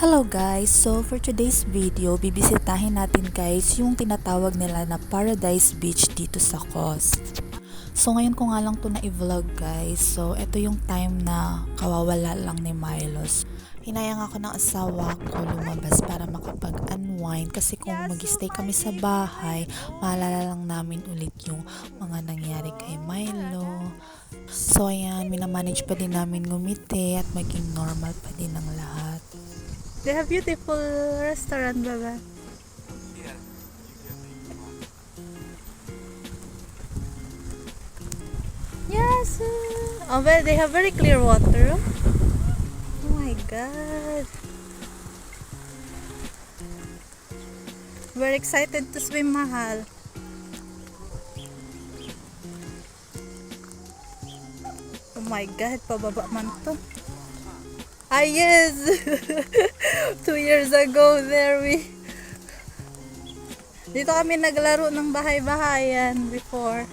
Hello guys! So for today's video, bibisitahin natin guys yung tinatawag nila na Paradise Beach dito sa Cos. So ngayon ko nga lang to na i-vlog guys. So ito yung time na kawawala lang ni Milos. Hinayang ako ng asawa ko lumabas para makapag-unwind kasi kung mag-stay kami sa bahay, maalala lang namin ulit yung mga nangyari kay Milo. So ayan, minamanage pa din namin ngumiti at maging normal pa din ang lahat. They have beautiful restaurant, Baba. Yes. Oh, well, they have very clear water. Oh my God. We're excited to swim, Mahal. Oh my God, pababa man to. Ah, yes! 2 years ago, dito kami naglaro ng bahay-bahayan before.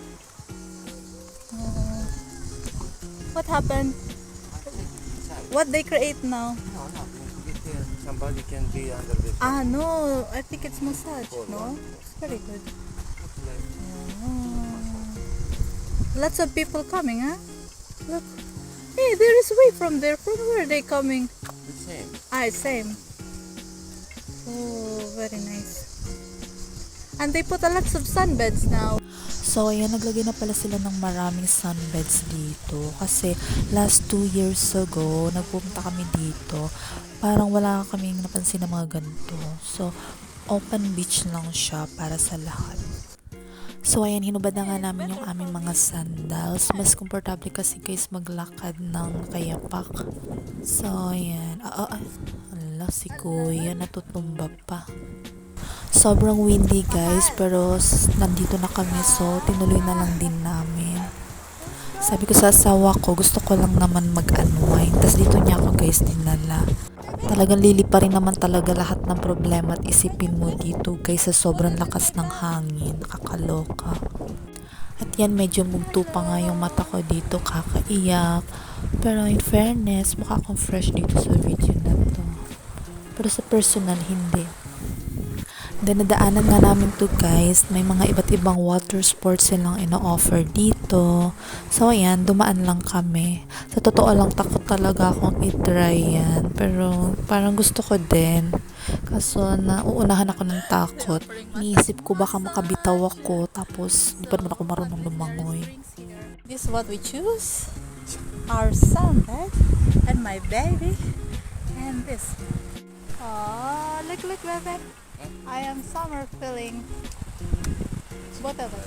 What happened? What they create now? No, somebody can be under this. Ah, no. I think it's massage, no? It's very good. Lots of people coming, huh? Look. Hey, there is way from there. From where are they coming? The same. Ah, same. Oh, very nice. And they put a lots of sunbeds now. So ayan, naglagay na pala sila ng maraming sunbeds dito kasi last 2 years ago, nagpupunta kami dito. Parang wala kaming napansin na mga ganito. So, open beach lang siya para sa lahat. So ayan, hinubad na nga namin yung aming mga sandals. Mas komportable kasi guys maglakad ng kayapak. So ayan, ala si kuya natutumba pa. Sobrang windy guys, pero nandito na kami so tinuloy na lang din namin. Sabi ko sa asawa ko, gusto ko lang naman mag-unwind. Tapos dito niya ako guys dinala. Talagang lilipa rin naman talaga lahat ng problema at isipin mo dito guys sa sobrang lakas ng hangin. Kakaloka. At yan, medyo mugto pa nga yung mata ko dito, kakaiyak. Pero in fairness, mukha akong fresh dito sa video na to. Pero sa personal, hindi. Then, nadaanan nga namin to guys. May mga iba't ibang water sports silang ino-offer dito. So, ayan, dumaan lang kami. Sa totoo lang, takot talaga akong i-try yan. Pero, parang gusto ko din. Kaso, nauunahan ako ng takot. Iniisip ko baka makabitaw ako. Tapos, di pa naman ako marunong lumangoy. This is what we choose. Our sunbed and my baby. And this. Oh, look, baby. I am summer feeling. Whatever.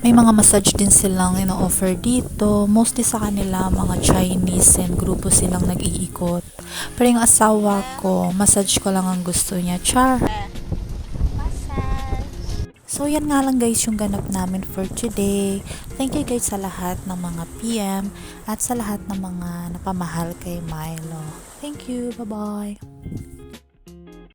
May mga massage din silang ino-offer dito. Mostly sa kanila, mga Chinese and grupo silang nag-iikot. Pero yung asawa ko, massage ko lang ang gusto niya. Char! So, yan nga lang guys yung ganap namin for today. Thank you guys sa lahat ng mga PM at sa lahat ng mga napamahal kay Milo. Thank you. Bye-bye!